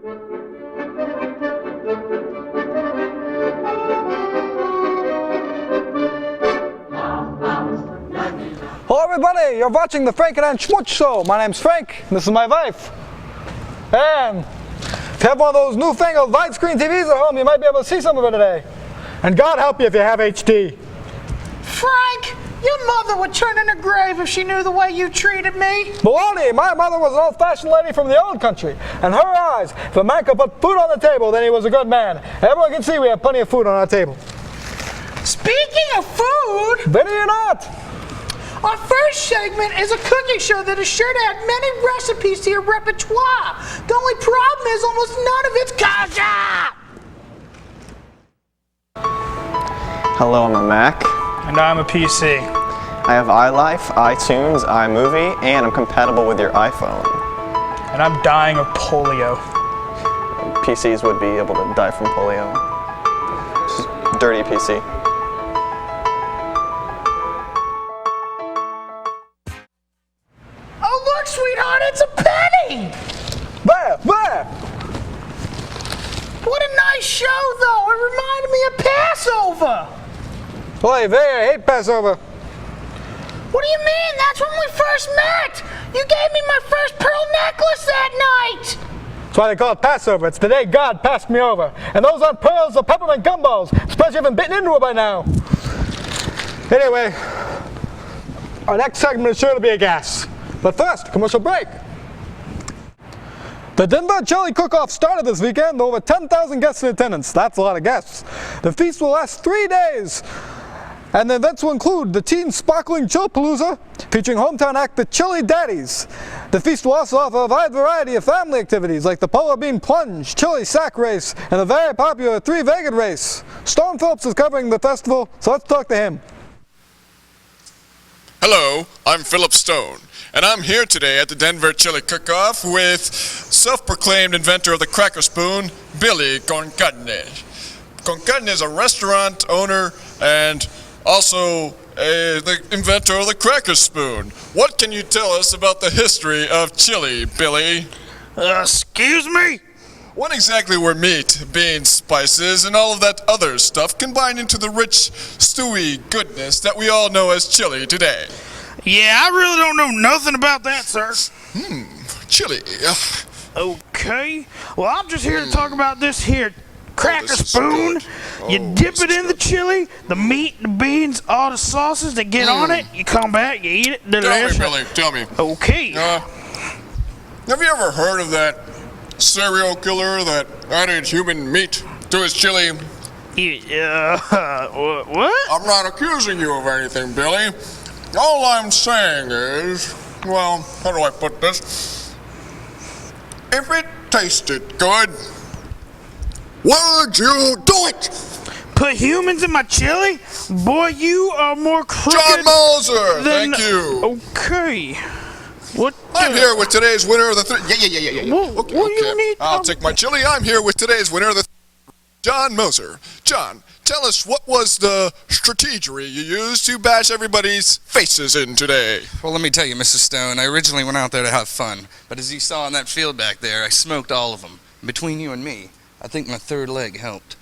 Hello everybody, you're watching the Frank and Schmutz Show. My name's Frank, and this is my wife. And if you have one of those newfangled widescreen TVs at home, you might be able to see some of it today. And God help you if you have HD. Frank, your mother would turn in her grave if she knew the way you treated me. Baloney, my mother was an old-fashioned lady from the old country. And her eyes, if a man could put food on the table, then he was a good man. Everyone can see we have plenty of food on our table. Speaking of food, Ready or not? our first segment is a cooking show that is sure to add many recipes to your repertoire. The only problem is almost none of it's kosher. Hello, I'm a Mac. And I'm a PC. I have iLife, iTunes, iMovie, and I'm compatible with your iPhone. And I'm dying of polio. PCs would be able to die from polio. Just dirty PC. Oh look, sweetheart, it's a penny. There! What a nice show, though. It reminded me of Passover. Boy, I hate Passover. What do you mean? That's when we first met. You gave me my first pearl necklace that night. That's why they call it Passover. It's the day God passed me over. And those aren't pearls or peppermint gumballs, especially if you haven't bitten into it by now. Anyway, our next segment is sure to be a gas. But first, commercial break. The Denver Chili Cook-Off started this weekend, over 10,000 guests in attendance. That's a lot of guests. The feast will last 3 days. And the events will include the Teen Sparkling Chillpalooza, featuring hometown act the Chili Daddies. The feast will also offer a wide variety of family activities like the Polar Bean Plunge, Chili Sack Race, and the very popular Three-Vegged Race. Stone Phillips is covering the festival, so let's talk to him. Hello, I'm Philip Stone, and I'm here today at the Denver Chili Cook-Off with self-proclaimed inventor of the Cracker Spoon, Billy Concadne. Concadne is a restaurant owner and also the inventor of the Cracker Spoon. What can you tell us about the history of chili, Billy? Excuse me? What exactly were meat, beans, spices, and all of that other stuff combined into the rich, stewy goodness that we all know as chili today? Yeah, I really don't know nothing about that, sir. Chili. Okay. Well, I'm just here to talk about this here Cracker Spoon. You dip it in the chili, the meat, the beans, all the sauces that get on it. You come back, you eat it. Delicious. Tell me, Billy, tell me. Okay. Have you ever heard of that serial killer that added human meat to his chili? What? I'm not accusing you of anything, Billy. All I'm saying is, well, how do I put this? If it tasted good, would you do it? Put humans in my chili? Boy, you are more crooked John Moser, than... thank you. Okay. What? I'm here with today's winner of the... Yeah. What do you need? I'll take my chili. I'm here with today's winner of the... John Moser. John, tell us, what was the strategery you used to bash everybody's faces in today? Well, let me tell you, Mrs. Stone, I originally went out there to have fun, but as you saw in that field back there, I smoked all of them. Between you and me, I think my third leg helped.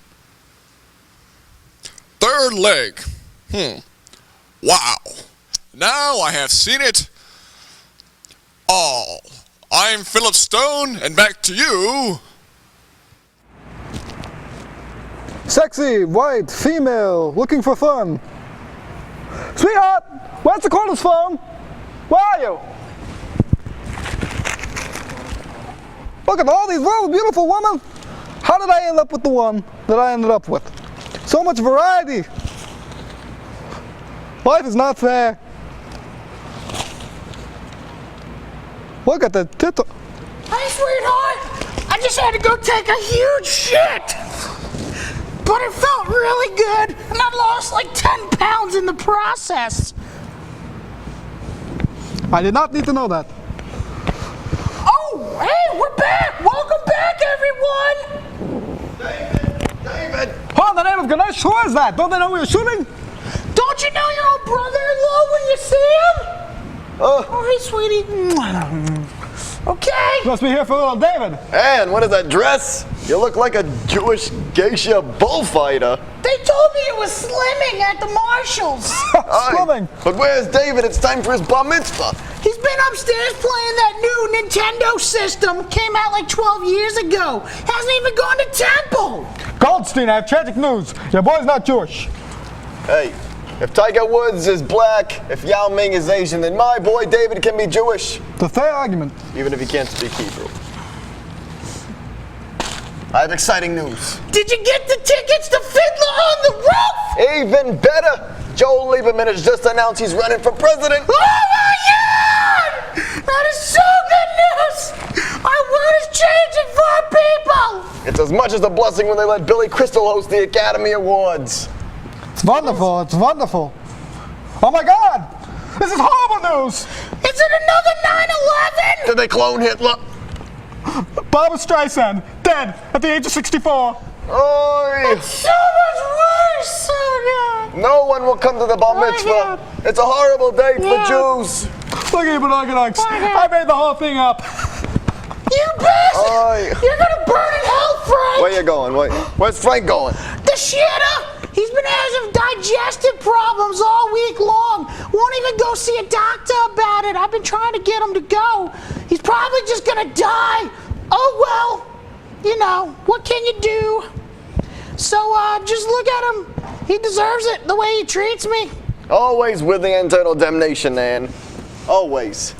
Third leg. Wow. Now I have seen it all. I'm Philip Stone, and back to you. Sexy, white, female, looking for fun. Sweetheart, where's the cordless phone? Where are you? Look at all these really beautiful women. How did I end up with the one that I ended up with? So much variety. Life is not fair. Look at the tit. Hey, sweetheart. I just had to go take a huge shit. But it felt really good, and I lost like 10 pounds in the process. I did not need to know that. Oh, hey, we're back. Welcome back, everyone. David. Oh, in the name of Ganesh, who is that? Don't they know we were shooting? Don't you know your old brother-in-law when you see him? Oh, hey, sweetie. Okay. You must be here for little David. And what is that dress? You look like a Jewish geisha bullfighter. They told me it was slimming at the Marshalls. Slimming. But where's David? It's time for his bar mitzvah. He's been upstairs playing that new Nintendo system. Came out like 12 years ago. Hasn't even gone to temple. Goldstein, I have tragic news. Your boy's not Jewish. Hey, if Tiger Woods is black, if Yao Ming is Asian, then my boy David can be Jewish. It's a fair argument. Even if he can't speak Hebrew. I have exciting news. Did you get the tickets to Fiddler on the Roof? Even better! Joel Lieberman has just announced he's running for president. Oh my God! That is so good news! Our world is changing for our people! It's as much as a blessing when they let Billy Crystal host the Academy Awards. It's wonderful. It's wonderful. Oh my God! This is horrible news! Is it another 9/11? Did they clone Hitler? Barbara Streisand, dead at the age of 64. Oi! So much worse! Oh God! No one will come to the bar mitzvah. It's a horrible day for Jews. Look at you, Monarchs. I made the whole thing up. You bastard! Oi. You're gonna burn in hell, Frank! Where you going? Where's Frank going? The shitter! He's been having digestive problems all week long. Won't even go see a doctor about it. I've been trying to get him to go. He's probably just gonna die. Oh well, you know, what can you do? So just look at him. He deserves it, the way he treats me. Always with the internal damnation, Ann. Always.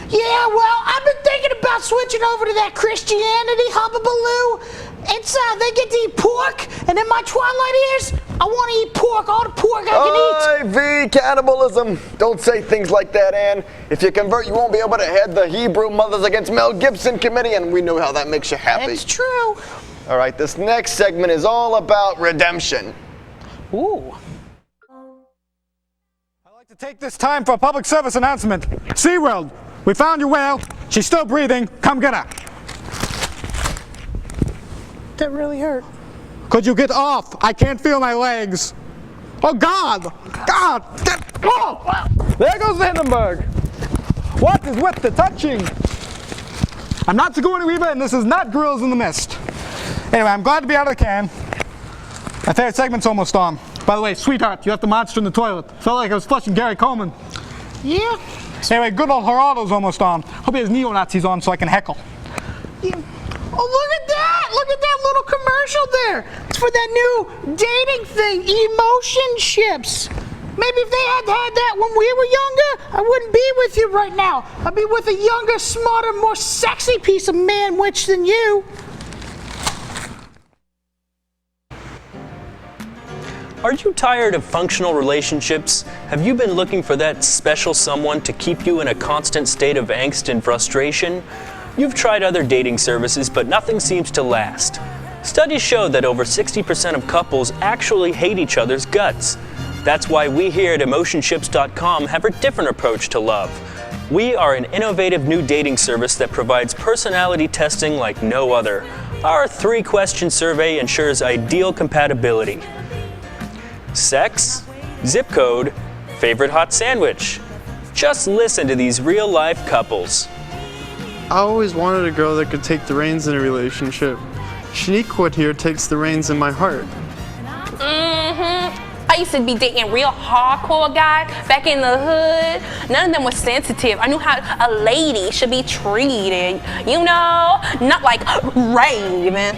Yeah, well, I've been thinking about switching over to that Christianity hubbubaloo. It's they get to eat pork, and in my twilight years, I want to eat pork, all the pork I can eat. Cannibalism. Don't say things like that, Ann. If you convert, you won't be able to head the Hebrew Mothers Against Mel Gibson committee, and we know how that makes you happy. It's true. All right, this next segment is all about redemption. Ooh. I'd like to take this time for a public service announcement. SeaWorld, we found your whale. She's still breathing. Come get her. That really hurt. Could you get off? I can't feel my legs. Oh, God! God! Get off! There goes the Hindenburg. What is with the touching? I'm not Sigourney Weaver, and this is not Gorillas in the Mist. Anyway, I'm glad to be out of the can. My favorite segment's almost on. By the way, sweetheart, you left the monster in the toilet. Felt like I was flushing Gary Coleman. Yeah. Anyway, good old Geraldo's almost on. Hope he has neo-Nazis on so I can heckle. Yeah. Oh, look at that! Look at that little commercial there. It's for that new dating thing, emotion ships. Maybe if they had that when we were younger, I wouldn't be with you right now. I'd be with a younger, smarter, more sexy piece of man-witch than you. Are you tired of functional relationships? Have you been looking for that special someone to keep you in a constant state of angst and frustration? You've tried other dating services, but nothing seems to last. Studies show that over 60% of couples actually hate each other's guts. That's why we here at Emotionships.com have a different approach to love. We are an innovative new dating service that provides personality testing like no other. Our 3-question survey ensures ideal compatibility. Sex, zip code, favorite hot sandwich. Just listen to these real-life couples. I always wanted a girl that could take the reins in a relationship. Shaniqua here takes the reins in my heart. I used to be dating real hardcore guys back in the hood. None of them was sensitive. I knew how a lady should be treated, you know? Not like Raven.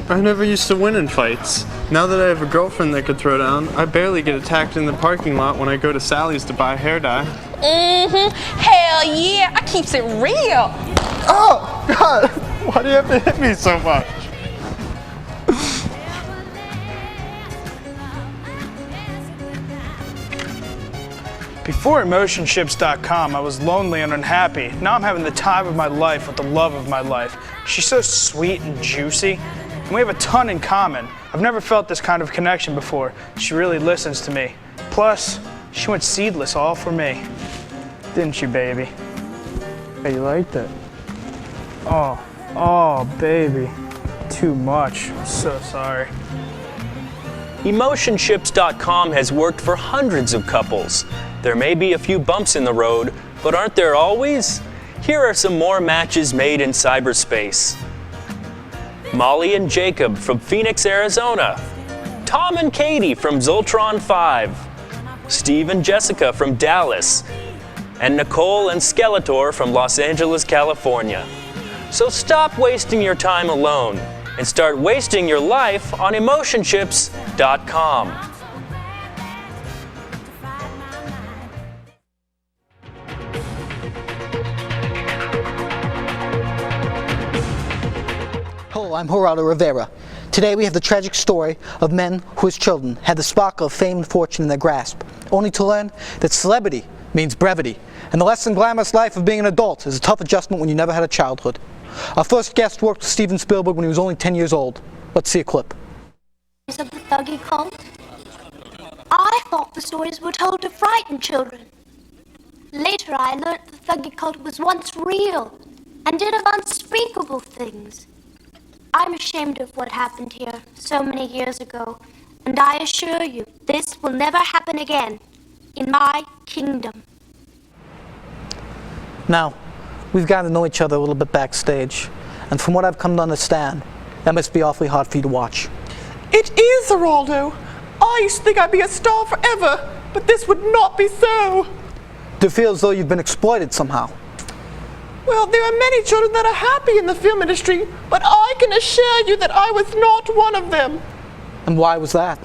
I never used to win in fights. Now that I have a girlfriend that could throw down, I barely get attacked in the parking lot when I go to Sally's to buy hair dye. Hell yeah, I keeps it real. Oh, God! Why do you have to hit me so much? Before Emotionships.com, I was lonely and unhappy. Now I'm having the time of my life with the love of my life. She's so sweet and juicy, and we have a ton in common. I've never felt this kind of connection before. She really listens to me. Plus, she went seedless all for me. Didn't you, baby? Hey, you liked it? Oh, baby. Too much. I'm so sorry. Emotionships.com has worked for hundreds of couples. There may be a few bumps in the road, but aren't there always? here are some more matches made in cyberspace. Molly and Jacob from Phoenix, Arizona. Tom and Katie from Zoltron 5. Steve and Jessica from Dallas. And Nicole and Skeletor from Los Angeles, California. So stop wasting your time alone and start wasting your life on emotionships.com. Hello, I'm Geraldo Rivera. Today we have the tragic story of men whose children had the sparkle of fame and fortune in their grasp, only to learn that celebrity means brevity, and the less than glamorous life of being an adult is a tough adjustment when you never had a childhood. Our first guest worked with Steven Spielberg when he was only 10 years old. Let's see a clip. Of the thuggy cult? I thought the stories were told to frighten children. Later I learned the thuggy cult was once real and did of unspeakable things. I'm ashamed of what happened here so many years ago, and I assure you, this will never happen again in my kingdom. Now, we've gotten to know each other a little bit backstage, and from what I've come to understand, that must be awfully hard for you to watch. It is, Geraldo. I used to think I'd be a star forever, but this would not be so. Do you feel as though you've been exploited somehow? Well, there are many children that are happy in the film industry, but I can assure you that I was not one of them. And why was that?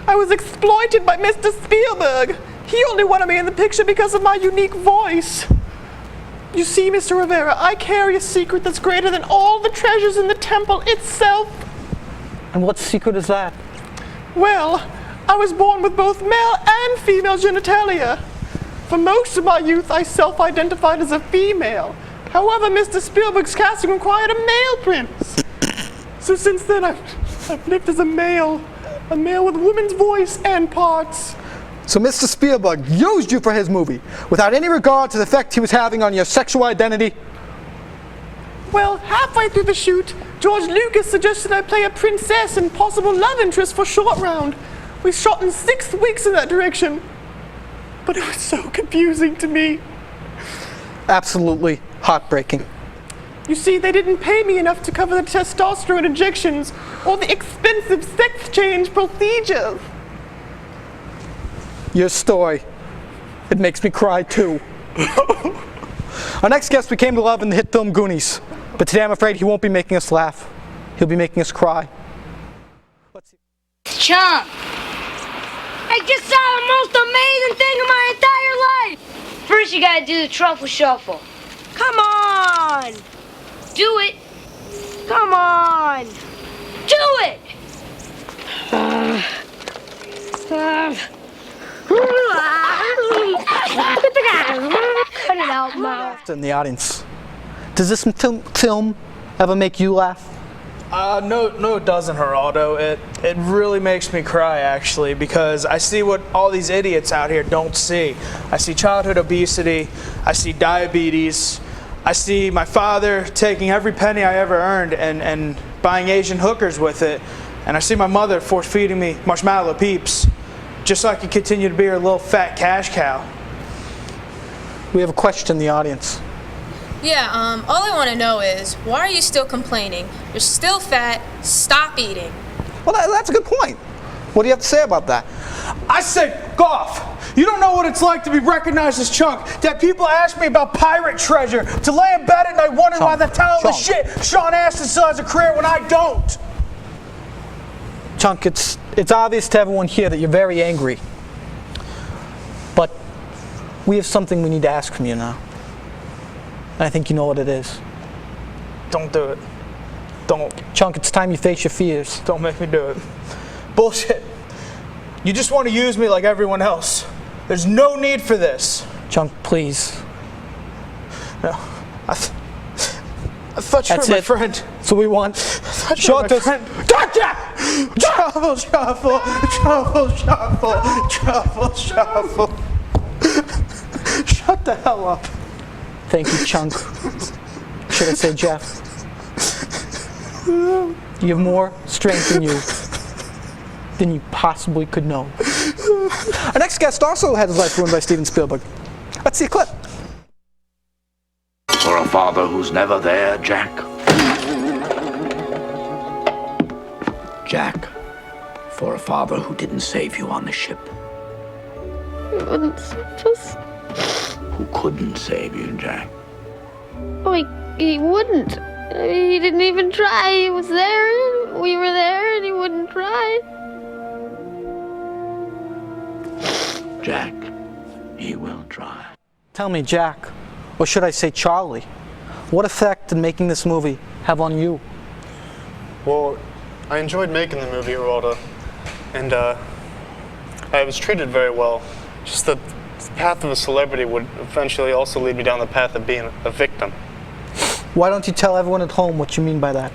I was exploited by Mr. Spielberg. He only wanted me in the picture because of my unique voice. You see, Mr. Rivera, I carry a secret that's greater than all the treasures in the temple itself. And what secret is that? Well, I was born with both male and female genitalia. For most of my youth, I self-identified as a female. However, Mr. Spielberg's casting required a male prince. So since then, I've lived as a male with a woman's voice and parts. So Mr. Spielberg used you for his movie, without any regard to the effect he was having on your sexual identity? Well, halfway through the shoot, George Lucas suggested I play a princess and possible love interest for Short Round. We shot in 6 weeks in that direction. But it was so confusing to me. Absolutely heartbreaking. You see, they didn't pay me enough to cover the testosterone injections or the expensive sex change procedures. Your story, it makes me cry too. Our next guest we came to love in the hit film Goonies, but today I'm afraid he won't be making us laugh. He'll be making us cry. Let's see. Chump! I just saw the most amazing thing in my entire life! First you gotta do the truffle shuffle. Come on! Do it! Come on! Do it! Cut it out, Mom. In the audience, does this film ever make you laugh? No, it doesn't, Geraldo. It really makes me cry, actually, because I see what all these idiots out here don't see. I see childhood obesity, I see diabetes, I see my father taking every penny I ever earned and buying Asian hookers with it, and I see my mother force-feeding me marshmallow peeps, just so I can continue to be her little fat cash cow. We have a question in the audience. Yeah, all I want to know is, why are you still complaining? You're still fat, stop eating. Well, that's a good point. What do you have to say about that? I say, Goff, you don't know what it's like to be recognized as Chunk, that people ask me about pirate treasure, to lay in bed at night wondering why the towel of shit Sean Astin still has a career when I don't. Chunk, it's obvious to everyone here that you're very angry. But we have something we need to ask from you now. And I think you know what it is. Don't do it. Don't. Chunk, it's time you face your fears. Don't make me do it. Bullshit. You just want to use me like everyone else. There's no need for this. Chunk, please. No. I thought you were my friend. So we want short friend. Gotcha! Shuffle, shuffle, shuffle, shuffle, shuffle, shuffle. Shut the hell up. Thank you, Chunk. Should I say Jeff? You have more strength in you than you possibly could know. Our next guest also had his life ruined by Steven Spielberg. Let's see a clip. father who's never there, Jack? Jack, for a father who didn't save you on the ship. He wouldn't save us. Who couldn't save you, Jack? Oh, he wouldn't. I mean, he didn't even try. He was there, and we were there, and he wouldn't try. Jack, he will try. Tell me, Jack, or should I say Charlie, what effect did making this movie have on you? Well, I enjoyed making the movie, Rhoda, and I was treated very well. Just that the path of a celebrity would eventually also lead me down the path of being a victim. Why don't you tell everyone at home what you mean by that?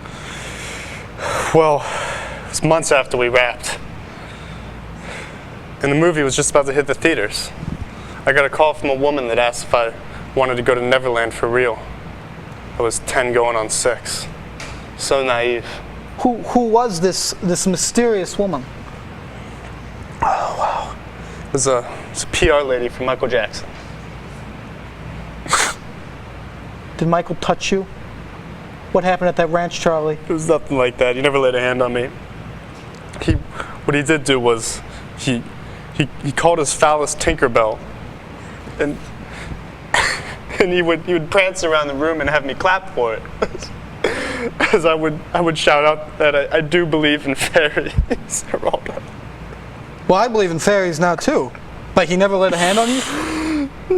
Well, it was months after we wrapped, and the movie was just about to hit the theaters. I got a call from a woman that asked if I wanted to go to Neverland for real. I was 10 going on 6. So naive. Who was this mysterious woman? Oh, wow. It was a PR lady for Michael Jackson. Did Michael touch you? What happened at that ranch, Charlie? It was nothing like that. He never laid a hand on me. What he did do was, he called his phallus Tinkerbell, and he would prance around the room and have me clap for it, as I would shout out that I do believe in fairies. Well, I believe in fairies now too. But he never laid a hand on you? He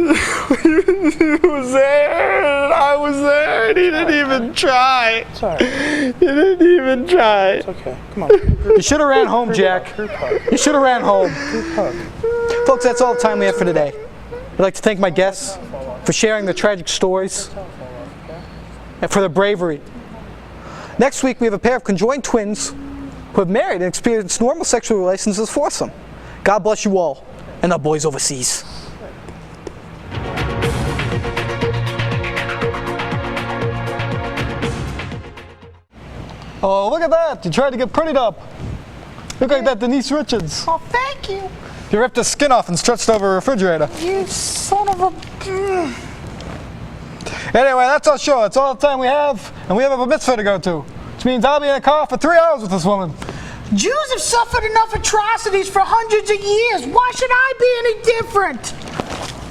was there, and I was there, and he didn't even try. It's all right. He didn't even try. It's okay. Come on. You should have ran home, Jack. You should have ran home. Folks, that's all the time we have for today. I'd like to thank my guests for sharing their tragic stories and for their bravery. Next week, we have a pair of conjoined twins who have married and experienced normal sexual relations as foursome. God bless you all, and our boys overseas. Oh, look at that! You tried to get prettied up. Look like that Denise Richards. Oh, thank you. You ripped his skin off and stretched over a refrigerator. You son of a... Anyway, that's our show. That's all the time we have. And we have a mitzvah to go to. Which means I'll be in a car for 3 hours with this woman. Jews have suffered enough atrocities for hundreds of years. Why should I be any different?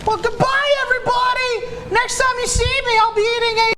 Well, goodbye, everybody. Next time you see me, I'll be eating a